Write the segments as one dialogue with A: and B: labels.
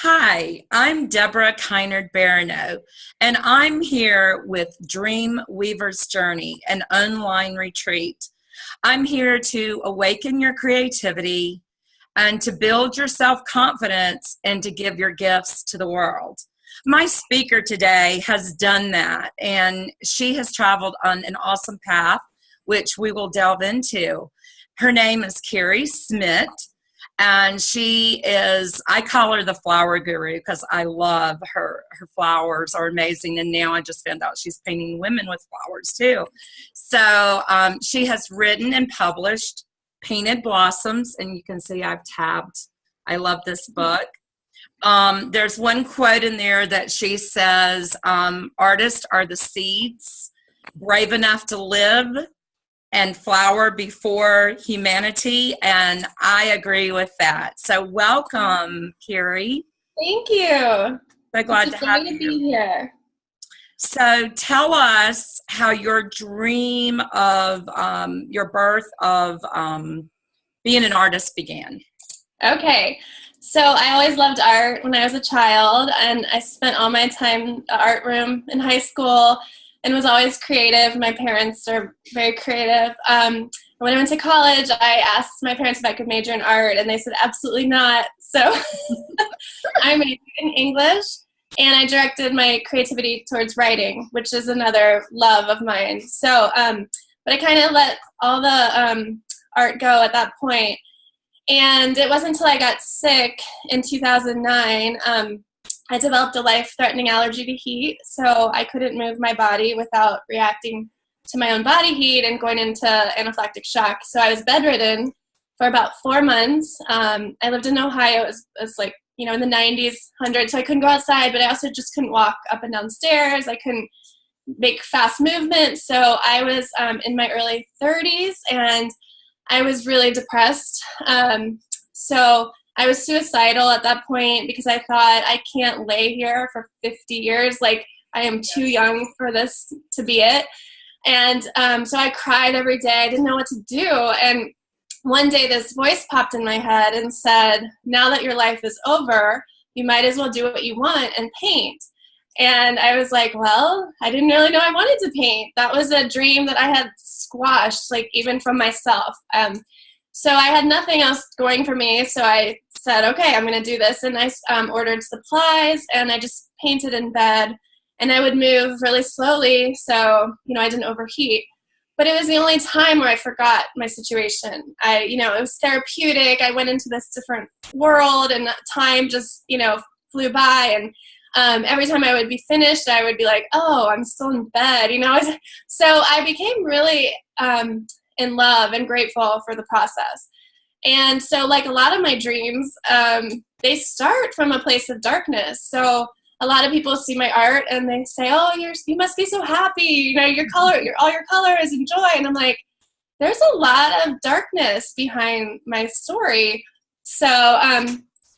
A: Hi, I'm Deborah Kinard Barrineau, and I'm here with Dream Weaver's Journey, an online retreat. I'm here to awaken your creativity and to build your self-confidence and to give your gifts to the world. My speaker today has done that, and she has traveled on an awesome path, which we will delve into. Her name is Carrie Schmitt. And she is, I call her the flower guru because I love her. Her flowers are amazing. And now I just found out she's painting women with flowers too. So she has written and published Painted Blossoms. And you can see I've tabbed. I love this book. There's one quote in there that she says, artists are the seeds, brave enough to live and flower before humanity, and I agree with that. So welcome, Carrie.
B: Thank you.
A: So glad to have you.
B: To be here.
A: So tell us how your dream of your birth of being an artist began.
B: Okay. So I always loved art when I was a child, and I spent all my time in the art room in high school and was always creative. My parents are very creative. When I went to college, I asked my parents if I could major in art, and they said absolutely not. So I majored in English, and I directed my creativity towards writing, which is another love of mine. So, but I kind of let all the art go at that point. And it wasn't until I got sick in 2009, I developed a life-threatening allergy to heat, so I couldn't move my body without reacting to my own body heat and going into anaphylactic shock. So I was bedridden for about 4 months. I lived in Ohio. It was like, in the 90s, 100, so I couldn't go outside, but I also just couldn't walk up and down stairs. I couldn't make fast movements. So I was in my early 30s, and I was really depressed. So I was suicidal at that point because I thought, I can't lay here for 50 years. Like, I am too young for this to be it. And so I cried every day. I didn't know what to do. And one day this voice popped in my head and said, now that your life is over, you might as well do what you want and paint. And I was like, well, I didn't really know I wanted to paint. That was a dream that I had squashed, like, even from myself. So I had nothing else going for me, so I said, okay, I'm going to do this, and I ordered supplies, and I just painted in bed, and I would move really slowly so, I didn't overheat. But it was the only time where I forgot my situation. It was therapeutic. I went into this different world, and time just, flew by, and every time I would be finished, I would be like, oh, I'm still in bed, So I became really in love and grateful for the process. And so, like a lot of my dreams, they start from a place of darkness. So a lot of people see my art and they say, oh, you must be so happy, all your colors and joy. And I'm like, there's a lot of darkness behind my story. So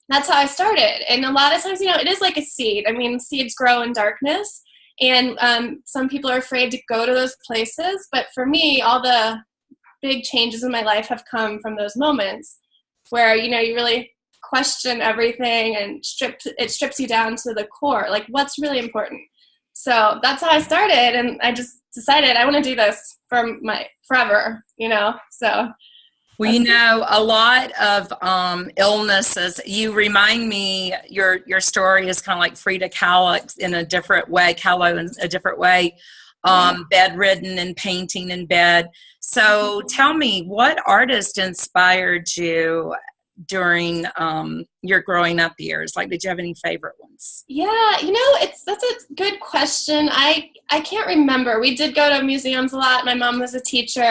B: that's how I started. And a lot of times, it is like a seed. I mean, seeds grow in darkness. And some people are afraid to go to those places. But for me, all the big changes in my life have come from those moments where, you really question everything, and it strips you down to the core, like what's really important. So that's how I started, and I just decided I want to do this for forever, so.
A: Well, a lot of illnesses, you remind me, your story is kind of like Frida Kahlo in a different way, bedridden and painting in bed. So tell me, what artist inspired you during your growing up years? Like, did you have any favorite ones?
B: Yeah, that's a good question. I can't remember. We did go to museums a lot. My mom was a teacher.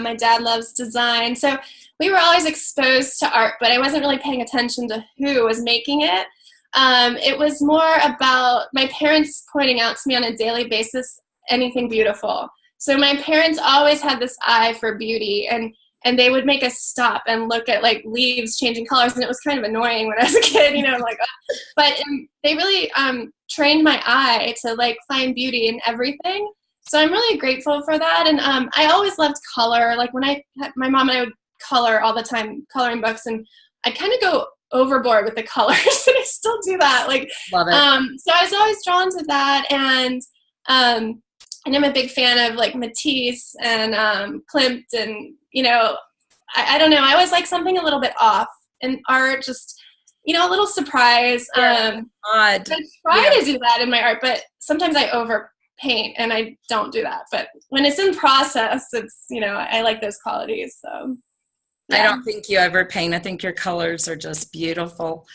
B: My dad loves design. So we were always exposed to art, but I wasn't really paying attention to who was making it. It was more about my parents pointing out to me on a daily basis anything beautiful. So my parents always had this eye for beauty, and they would make us stop and look at like leaves changing colors, and it was kind of annoying when I was a kid, I'm like, oh. But they really trained my eye to like find beauty in everything. So I'm really grateful for that. And I always loved color. Like when my mom and I would color all the time, coloring books, and I'd kind of go overboard with the colors, and I still do that. Like,
A: Love it.
B: so I was always drawn to that, and I'm a big fan of like Matisse and Klimt, and I don't know. I always like something a little bit off, and art just a little surprise.
A: Yeah, odd.
B: I try to do that in my art, but sometimes I overpaint, and I don't do that. But when it's in process, it's I like those qualities. So. Yeah.
A: I don't think you overpaint. I think your colors are just beautiful.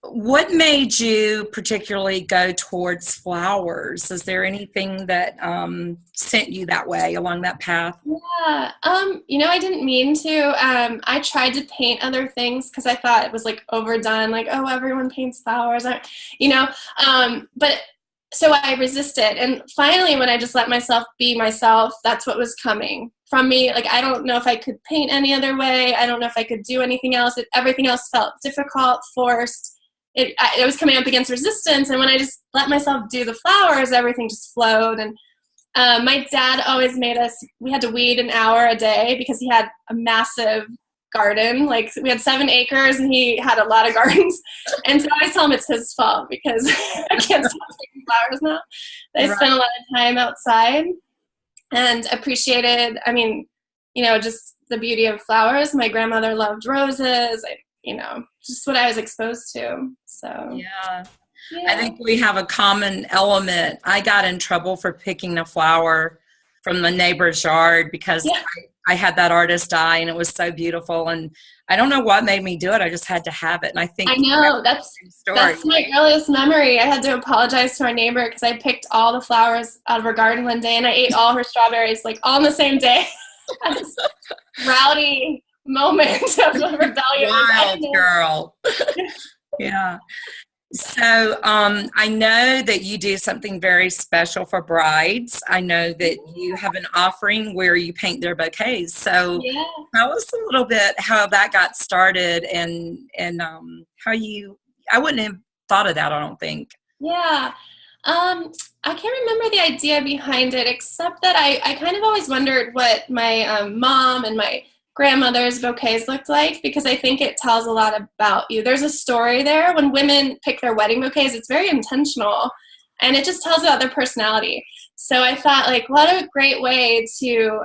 A: What made you particularly go towards flowers? Is there anything that sent you that way along that path?
B: Yeah. I didn't mean to. I tried to paint other things because I thought it was like overdone, like, oh, everyone paints flowers, but so I resisted. And finally, when I just let myself be myself, that's what was coming from me. Like, I don't know if I could paint any other way. I don't know if I could do anything else. Everything else felt difficult, forced. It was coming up against resistance. And when I just let myself do the flowers, everything just flowed. And my dad always we had to weed an hour a day because he had a massive garden. Like, we had 7 acres and he had a lot of gardens. And so I always tell him it's his fault because I can't stop taking flowers now. I spent a lot of time outside and appreciated, just the beauty of flowers. My grandmother loved roses, just what I was exposed to. So,
A: yeah. I think we have a common element. I got in trouble for picking a flower from the neighbor's yard because I had that artist die, and it was so beautiful. And I don't know what made me do it. I just had to have it. And I think
B: that's my earliest memory. I had to apologize to our neighbor because I picked all the flowers out of her garden one day, and I ate all her strawberries, like, all on the same day. This rowdy moment of rebellion.
A: Wild girl. Yeah. So I know that you do something very special for brides. I know that you have an offering where you paint their bouquets. So tell us a little bit how that got started and how I wouldn't have thought of that, I don't think.
B: Yeah. I can't remember the idea behind it, except that I kind of always wondered what my mom and my grandmother's bouquets looked like, because I think it tells a lot about you. There's a story there. When women pick their wedding bouquets, it's very intentional, and it just tells about their personality. So I thought, like, what a great way to,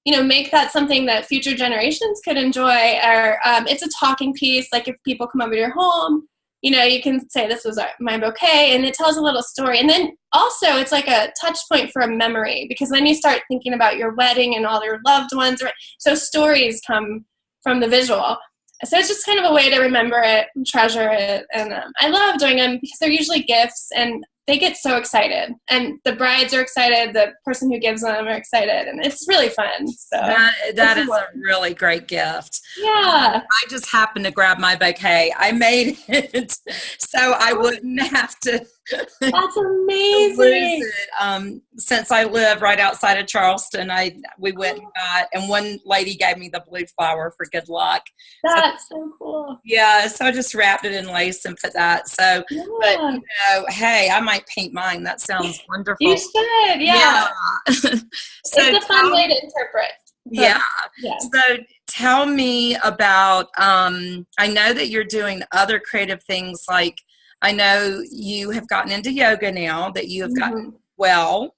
B: make that something that future generations could enjoy. Or it's a talking piece. Like, if people come over to your home, you can say, this was my bouquet, and it tells a little story. And then also it's like a touch point for a memory, because then you start thinking about your wedding and all your loved ones. So stories come from the visual. So it's just kind of a way to remember it and treasure it. And I love doing them because they're usually gifts, and they get so excited. And the brides are excited. The person who gives them are excited. And it's really fun. So
A: that is a really great gift.
B: Yeah.
A: I just happened to grab my bouquet. I made it so I wouldn't have to.
B: That's amazing.
A: Lose it. Since I live right outside of Charleston, we went and and one lady gave me the blue flower for good luck.
B: That's so cool.
A: Yeah, so I just wrapped it in lace and put that. So, but hey, I might paint mine. That sounds wonderful.
B: You should, yeah.
A: So
B: it's a fun way to interpret.
A: Yeah. So tell me about. I know that you're doing other creative things, like, I know you have gotten into yoga now, that you have gotten well.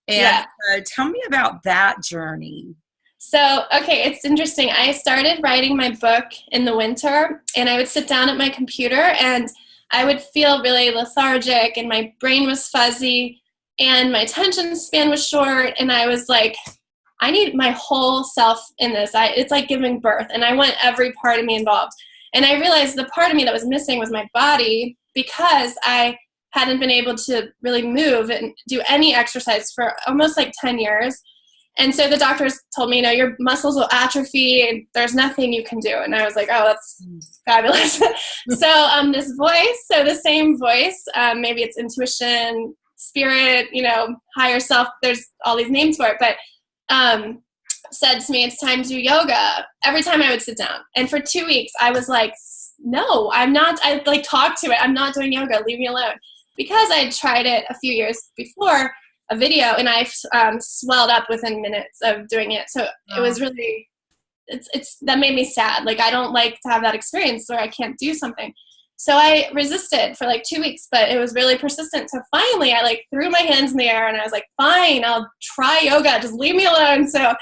A: And so tell me about that journey.
B: So, okay, it's interesting. I started writing my book in the winter, and I would sit down at my computer, and I would feel really lethargic, and my brain was fuzzy, and my attention span was short, and I was like, I need my whole self in this. It's like giving birth, and I want every part of me involved. And I realized the part of me that was missing was my body, because I hadn't been able to really move and do any exercise for almost like 10 years. And so the doctors told me, your muscles will atrophy and there's nothing you can do. And I was like, oh, that's fabulous. So the same voice, maybe it's intuition, spirit, higher self, there's all these names for it, but said to me, it's time to do yoga every time I would sit down. And for 2 weeks, I was like, no, I'm not. I talked to it. I'm not doing yoga. Leave me alone. Because I had tried it a few years before, a video, and I swelled up within minutes of doing it. So it was really that made me sad. Like, I don't like to have that experience where I can't do something. So I resisted for like 2 weeks, but it was really persistent. So finally I like threw my hands in the air and I was like, fine, I'll try yoga. Just leave me alone. So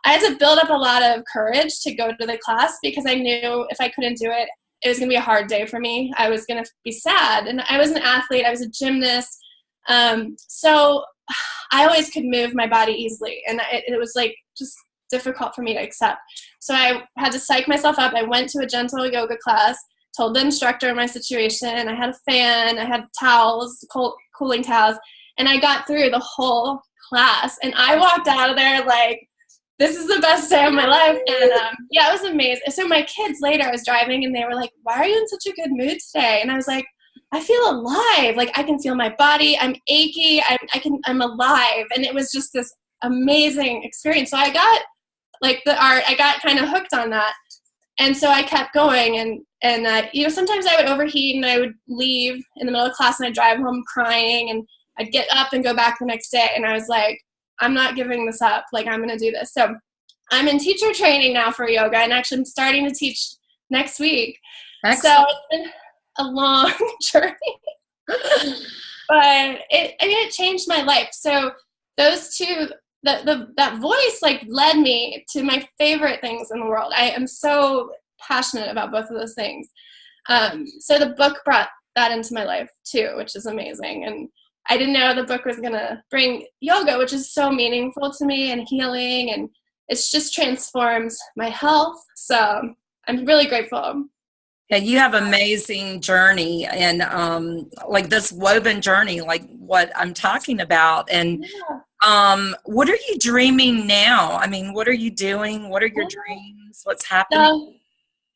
B: I had to build up a lot of courage to go to the class, because I knew if I couldn't do it, it was going to be a hard day for me. I was going to be sad. And I was an athlete. I was a gymnast. So I always could move my body easily. And it was like just difficult for me to accept. So I had to psych myself up. I went to a gentle yoga class, told the instructor my situation. I had a fan. I had towels, cooling towels. And I got through the whole class. And I walked out of there like, this is the best day of my life. And yeah, it was amazing. So my kids later, I was driving and they were like, why are you in such a good mood today? And I was like, I feel alive. Like, I can feel my body. I'm achy. I'm alive. And it was just this amazing experience. So I got like the art, I got kind of hooked on that. And so I kept going, and you know, sometimes I would overheat and I would leave in the middle of class and I'd drive home crying, and I'd get up and go back the next day. And I was like, I'm not giving this up. Like, I'm going to do this. So I'm in teacher training now for yoga, and actually I'm starting to teach next week. Excellent. So it's been a long journey, but it changed my life. So those two, that voice like led me to my favorite things in the world. I am so passionate about both of those things. So the book brought that into my life too, which is amazing. And I didn't know the book was going to bring yoga, which is so meaningful to me, and healing, and it's just transforms my health. So I'm really grateful.
A: Yeah, you have amazing journey, and like this woven journey, like what I'm talking about. And what are you dreaming now? I mean, what are you doing? What are your dreams? What's happening?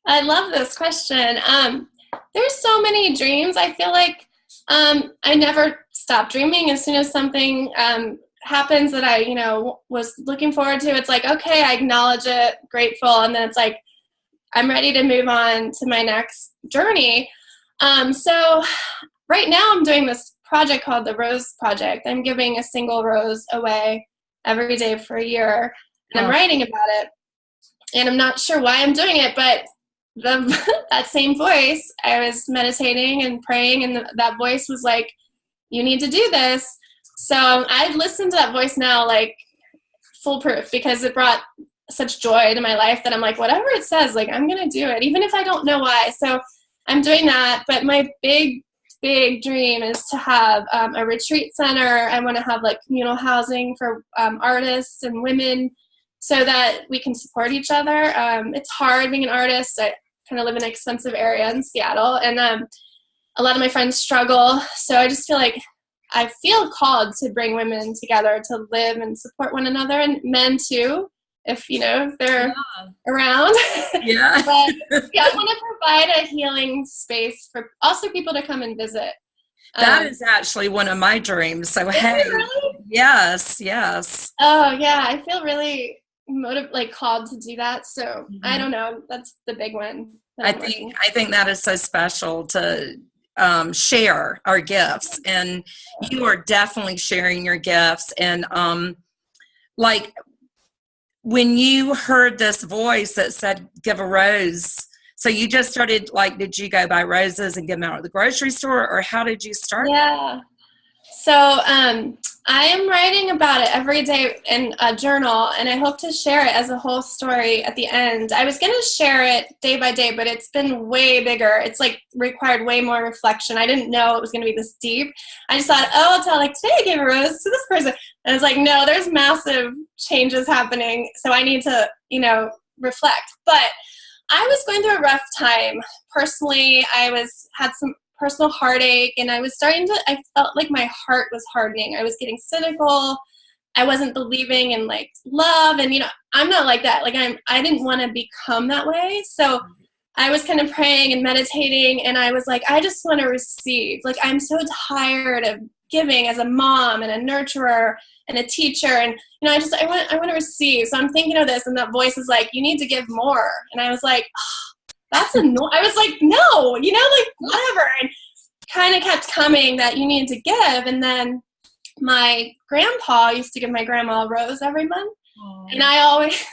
B: I love this question. There's so many dreams. I feel like I never stop dreaming. As soon as something happens that I, was looking forward to, it's like, okay, I acknowledge it, grateful, and then it's like, I'm ready to move on to my next journey. So right now I'm doing this project called the Rose Project. I'm giving a single rose away every day for a year, and I'm writing about it. And I'm not sure why I'm doing it, but that same voice, I was meditating and praying, and that voice was like, you need to do this. So I've listened to that voice now like foolproof, because it brought such joy to my life that I'm like, whatever it says, like, I'm going to do it, even if I don't know why. So I'm doing that. But my big dream is to have a retreat center. I want to have like communal housing for artists and women, so that we can support each other. It's hard being an artist. I kind of live in an expensive area in Seattle, and a lot of my friends struggle. So I just feel like I feel called to bring women together to live and support one another, and men too, if they're around.
A: Yeah.
B: But yeah, I want to provide a healing space for also people to come and visit.
A: That is actually one of my dreams. So hey,
B: really?
A: Yes.
B: Oh yeah, I feel really called to do that. So I don't know. That's the big one.
A: I think that is so special to share our gifts, and you are definitely sharing your gifts. And like when you heard this voice that said give a rose, so you just started, like, did you go buy roses and give them out at the grocery store, or how did you start?
B: Yeah. So I am writing about it every day in a journal, and I hope to share it as a whole story at the end. I was going to share it day by day, but it's been way bigger. It's like required way more reflection. I didn't know it was going to be this deep. I just thought, I'll tell, like, today I gave a rose to this person. And it's like, no, there's massive changes happening. So I need to, reflect. But I was going through a rough time. Personally, had some personal heartache, and I felt like my heart was hardening. I was getting cynical. I wasn't believing in like love, and I'm not like that. Like I didn't want to become that way. So I was kind of praying and meditating, and I was like, I just want to receive. Like, I'm so tired of giving as a mom and a nurturer and a teacher, and I want to receive. So I'm thinking of this, and that voice is like, you need to give more. And I was like, that's annoying. I was like, no, like whatever. And kind of kept coming that you need to give. And then my grandpa used to give my grandma a rose every month. Aww. And I always,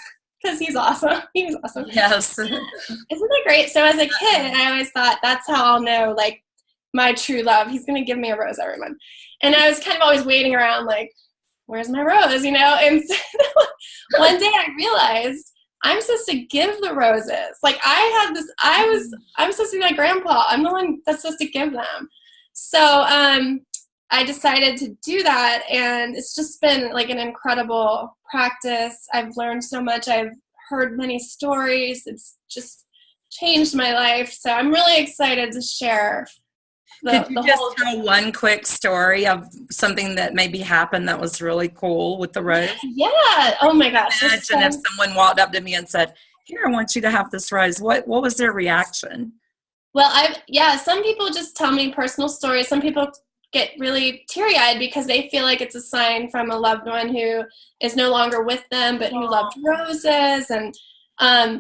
B: because he's awesome. He was awesome.
A: Yes.
B: Isn't that great? So as a kid, I always thought that's how I'll know, like, my true love. He's going to give me a rose every month. And I was kind of always waiting around, like, where's my rose, you know? And so one day I realized I'm supposed to give the roses. Like, I'm supposed to be my grandpa. I'm the one that's supposed to give them. So I decided to do that, and it's just been like an incredible practice. I've learned so much. I've heard many stories. It's just changed my life. So I'm really excited to share.
A: Could you just tell one quick story of something that maybe happened that was really cool with the rose?
B: Yeah. Oh my gosh.
A: Imagine if someone walked up to me and said, "Here, I want you to have this rose." What was their reaction?
B: Well, some people just tell me personal stories. Some people get really teary-eyed because they feel like it's a sign from a loved one who is no longer with them, but who loved roses. And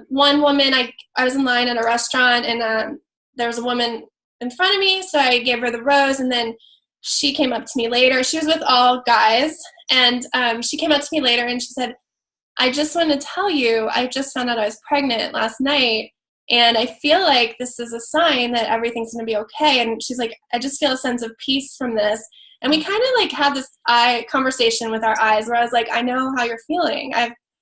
B: one woman, I was in line at a restaurant, and there was a woman in front of me, so I gave her the rose, and then she came up to me later. She was with all guys, and she came up to me later and she said, "I just want to tell you, I just found out I was pregnant last night, and I feel like this is a sign that everything's going to be okay." And she's like, "I just feel a sense of peace from this." And we kind of like had this conversation with our eyes where I was like, "I know how you're feeling.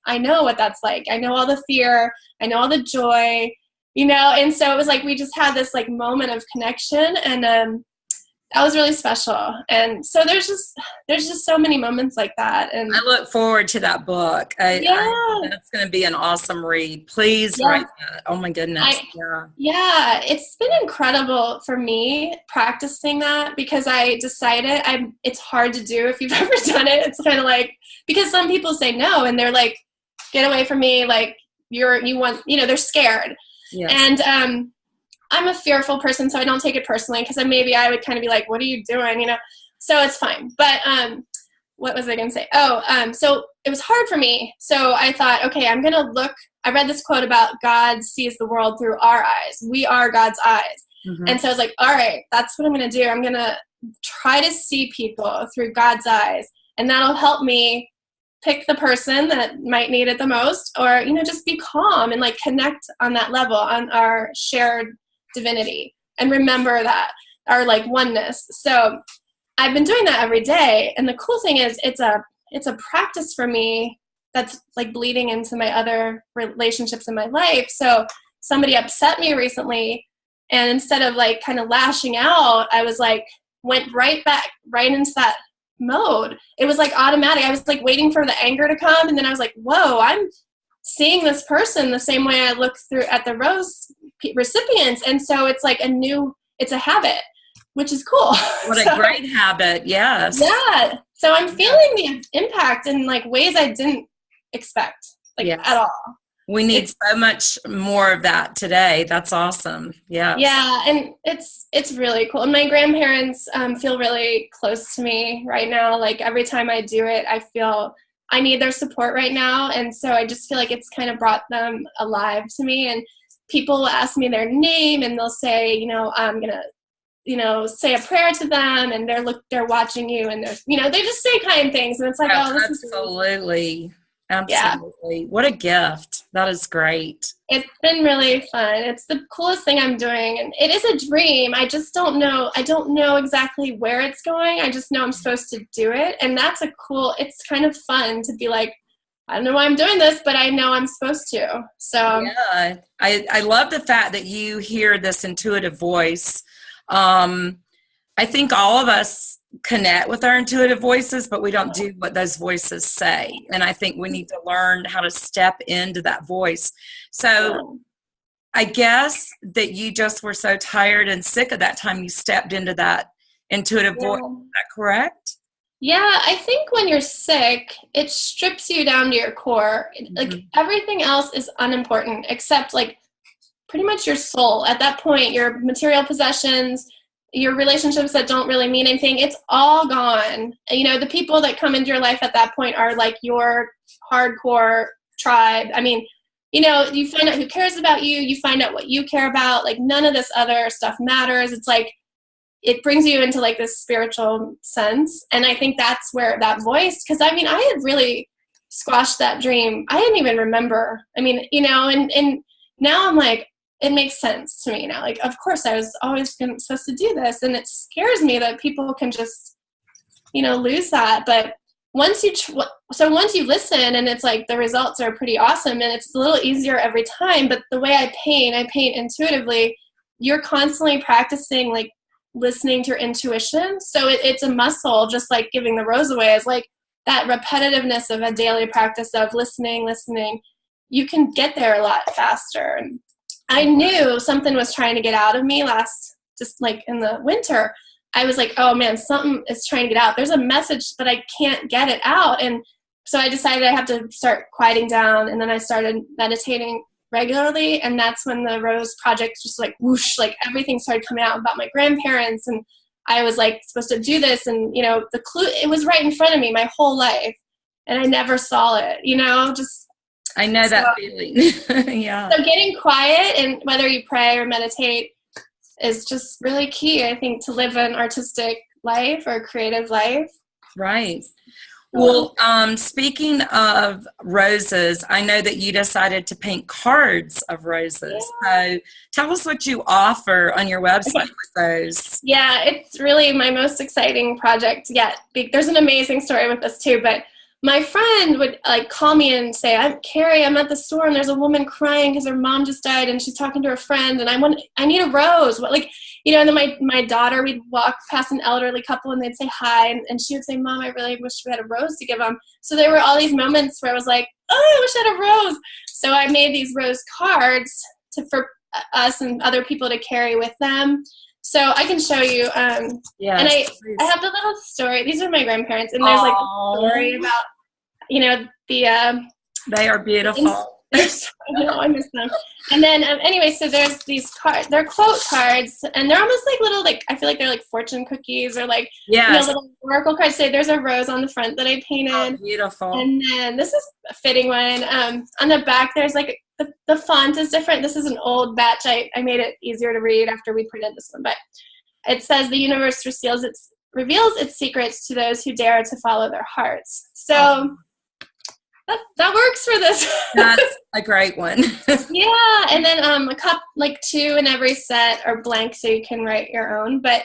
B: I know what that's like. I know all the fear. I know all the joy. You know," and so it was like we just had this like moment of connection, and that was really special. And so there's just so many moments like that. And
A: I look forward to that book. That's going to be an awesome read. Please write that. Oh my goodness.
B: Yeah, it's been incredible for me practicing that, because I decided it's hard to do if you've ever done it. It's kind of like, because some people say no and they're like, "Get away from me," like they're scared. Yes. And I'm a fearful person, so I don't take it personally, because maybe I would kind of be like, "What are you doing?" You know, so it's fine. But what was I going to say? So it was hard for me. So I thought, okay, I'm going to look. I read this quote about God sees the world through our eyes. We are God's eyes. Mm-hmm. And so I was like, all right, that's what I'm going to do. I'm going to try to see people through God's eyes, and that'll help me pick the person that might need it the most, or, you know, just be calm and like connect on that level, on our shared divinity, and remember that our like oneness. So I've been doing that every day. And the cool thing is it's a practice for me that's like bleeding into my other relationships in my life. So somebody upset me recently, and instead of like kind of lashing out, I was like, went right into that mode. It was like automatic. I was like waiting for the anger to come, and then I was like, whoa, I'm seeing this person the same way I look through at the rose recipients. And so it's like it's a habit, which is cool.
A: What a great habit. Yes.
B: Yeah. So I'm feeling the impact in like ways I didn't expect, like at all.
A: We need so much more of that today. That's awesome. Yeah.
B: Yeah. And it's really cool. And my grandparents feel really close to me right now. Like every time I do it, I feel I need their support right now. And so I just feel like it's kind of brought them alive to me. And people will ask me their name, and they'll say, you know, I'm going to, you know, say a prayer to them, and they're watching you, and they're, you know, they just say kind things. And it's like, this
A: absolutely.
B: is
A: Absolutely. Yeah. What a gift. That is great.
B: It's been really fun. It's the coolest thing I'm doing. And it is a dream. I just don't know. I don't know exactly where it's going. I just know I'm supposed to do it. And that's it's kind of fun to be like, I don't know why I'm doing this, but I know I'm supposed to. So
A: yeah, I love the fact that you hear this intuitive voice. I think all of us connect with our intuitive voices, but we don't do what those voices say. And I think we need to learn how to step into that voice. So I guess that you just were so tired and sick at that time you stepped into that intuitive voice. Is that correct?
B: Yeah, I think when you're sick, it strips you down to your core. Like everything else is unimportant except like pretty much your soul. At that point, your material possessions, your relationships that don't really mean anything, it's all gone. And, you know, the people that come into your life at that point are like your hardcore tribe. I mean, you know, you find out who cares about you. You find out what you care about. Like none of this other stuff matters. It's like, it brings you into like this spiritual sense. And I think that's where that voice, because I mean, I had really squashed that dream. I didn't even remember. I mean, you know, and now I'm like, it makes sense to me now. Like, of course I was always supposed to do this. And it scares me that people can just, you know, lose that. But once you listen, and it's like the results are pretty awesome, and it's a little easier every time. But the way I paint intuitively. You're constantly practicing, like, listening to your intuition. So it's a muscle, just like giving the rose away, is like that repetitiveness of a daily practice of listening. You can get there a lot faster. And I knew something was trying to get out of me just like in the winter. I was like, oh man, something is trying to get out. There's a message, but I can't get it out. And so I decided I have to start quieting down. And then I started meditating regularly, and that's when the Rose Project just like whoosh, like everything started coming out about my grandparents, and I was like supposed to do this, and you know, the clue, it was right in front of me my whole life, and I never saw it, you know, just
A: I know that feeling. Yeah.
B: So getting quiet, and whether you pray or meditate, is just really key, I think, to live an artistic life or creative life.
A: Right. Well, speaking of roses, I know that you decided to paint cards of roses. So tell us what you offer on your website with those.
B: Yeah, it's really my most exciting project yet. There's an amazing story with this too, but my friend would like call me and say, "I'm Carrie, I'm at the store and there's a woman crying because her mom just died and she's talking to her friend, and I need a rose." Like, you know, and then my daughter, we'd walk past an elderly couple and they'd say hi, and she would say, "Mom, I really wish we had a rose to give them." So there were all these moments where I was like, "Oh, I wish I had a rose." So I made these rose cards for us and other people to carry with them. So I can show you.
A: Yeah.
B: And I have the little story. These are my grandparents, and there's like a story about, you know,
A: they are beautiful.
B: I know, I miss them. And then anyway, so there's these cards. They're quote cards, and they're almost like little, like, I feel like they're like fortune cookies or like, you know, little oracle cards. So there's a rose on the front that I painted.
A: Oh, beautiful.
B: And then this is a fitting one. On the back, there's like the font is different. This is an old batch. I made it easier to read after we printed this one, but it says, "The universe reveals its secrets to those who dare to follow their hearts." So that works for this.
A: That's a great one.
B: Yeah, and then a cup, like 2 in every set are blank, so you can write your own. But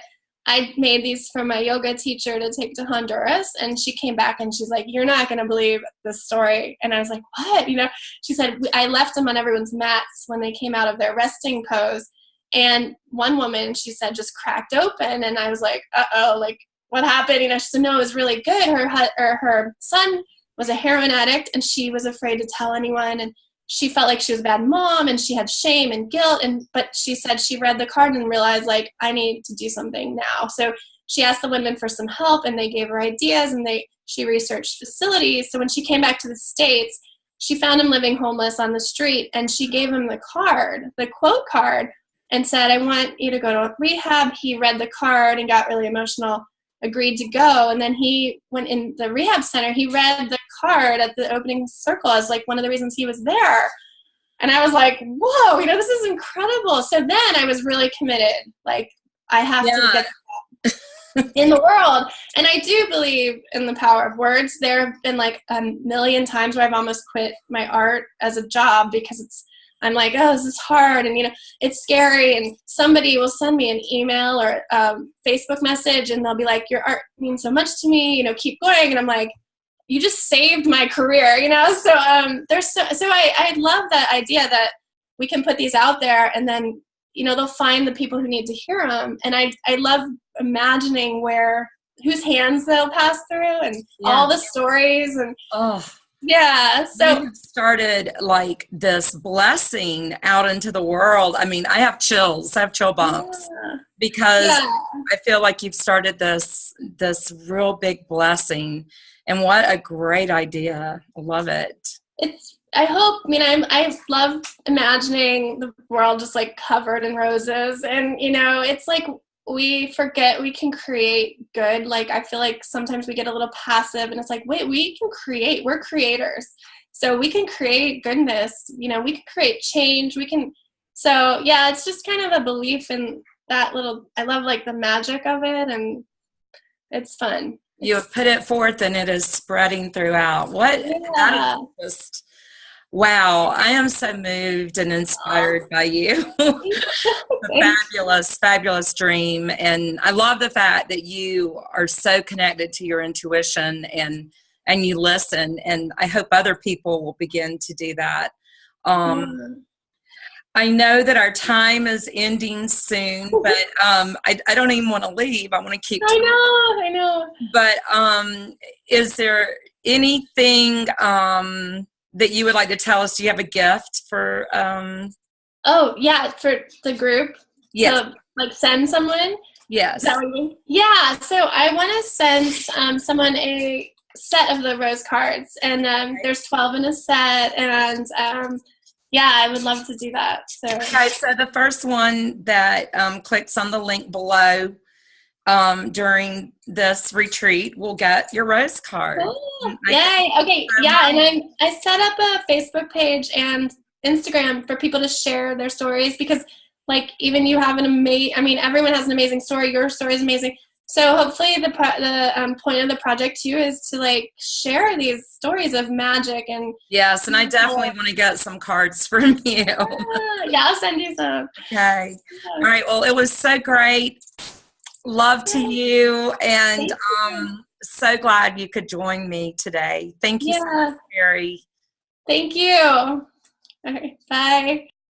B: I made these for my yoga teacher to take to Honduras, and she came back and she's like, "You're not going to believe this story." And I was like, "What?" You know, she said, "I left them on everyone's mats when they came out of their resting pose, and one woman," she said, "just cracked open." And I was like, "Uh-oh, like what happened?" You know, she said, "No, it was really good. Her son was a heroin addict, and she was afraid to tell anyone, and she felt like she was a bad mom, and she had shame and guilt, but she said she read the card and realized, like, I need to do something now." So she asked the women for some help, and they gave her ideas, and she researched facilities. So when she came back to the States, she found him living homeless on the street, and she gave him the quote card, and said, "I want you to go to rehab." He read the card and got really emotional, agreed to go, and then he went in the rehab center. He read the card at the opening circle as like one of the reasons he was there, and I was like, whoa, you know, this is incredible. So then I was really committed, like, I have to get that in the world. And I do believe in the power of words. There have been like a million times where I've almost quit my art as a job because I'm like, oh, this is hard, and, you know, it's scary, and somebody will send me an email or Facebook message, and they'll be like, "Your art means so much to me, you know, keep going." And I'm like, you just saved my career, you know? So I love that idea that we can put these out there, and then, you know, they'll find the people who need to hear them. And I love imagining whose hands they'll pass through, and all the stories, and yeah, so
A: you started like this blessing out into the world. I mean, I have chills. I have chill bumps because I feel like you've started this real big blessing, and what a great idea. I love it.
B: I love imagining the world just like covered in roses, and, you know, it's like we forget we can create good. Like, I feel like sometimes we get a little passive, and it's like, wait, we can create. We're creators. So we can create goodness. You know, we can create change. So yeah, it's just kind of a belief in that I love like the magic of it, and it's fun.
A: You have put it forth and it is spreading throughout. That
B: Yeah.
A: is just, wow. I am so moved and inspired by you. A
B: Thanks.
A: fabulous, fabulous dream. And I love the fact that you are so connected to your intuition and you listen. And I hope other people will begin to do that.
B: Yeah.
A: I know that our time is ending soon, but I don't even want to leave. I want to keep talking.
B: I know.
A: But is there anything that you would like to tell us? Do you have a gift for?
B: Oh, yeah, for the group.
A: Yes.
B: So, like, send someone.
A: Yes.
B: Is that what you mean? Yeah. So I want to send someone a set of the rose cards, and there's 12 in a set, and yeah, I would love to do that. So
A: Okay. So the first one that clicks on the link below during this retreat will get your rose card.
B: cool. Yay. Okay. Yeah, and I set up a Facebook page and Instagram for people to share their stories, because like even you have an amazing, I mean, everyone has an amazing story. Your story is amazing. So hopefully the point of the project too is to like share these stories of magic. And
A: yes, and I definitely want to get some cards from you.
B: Yeah, I'll send you some.
A: Okay. All right. Well, it was so great. Love to you, and so glad you could join me today. Thank you so much, Carrie.
B: Thank you. All right. Bye.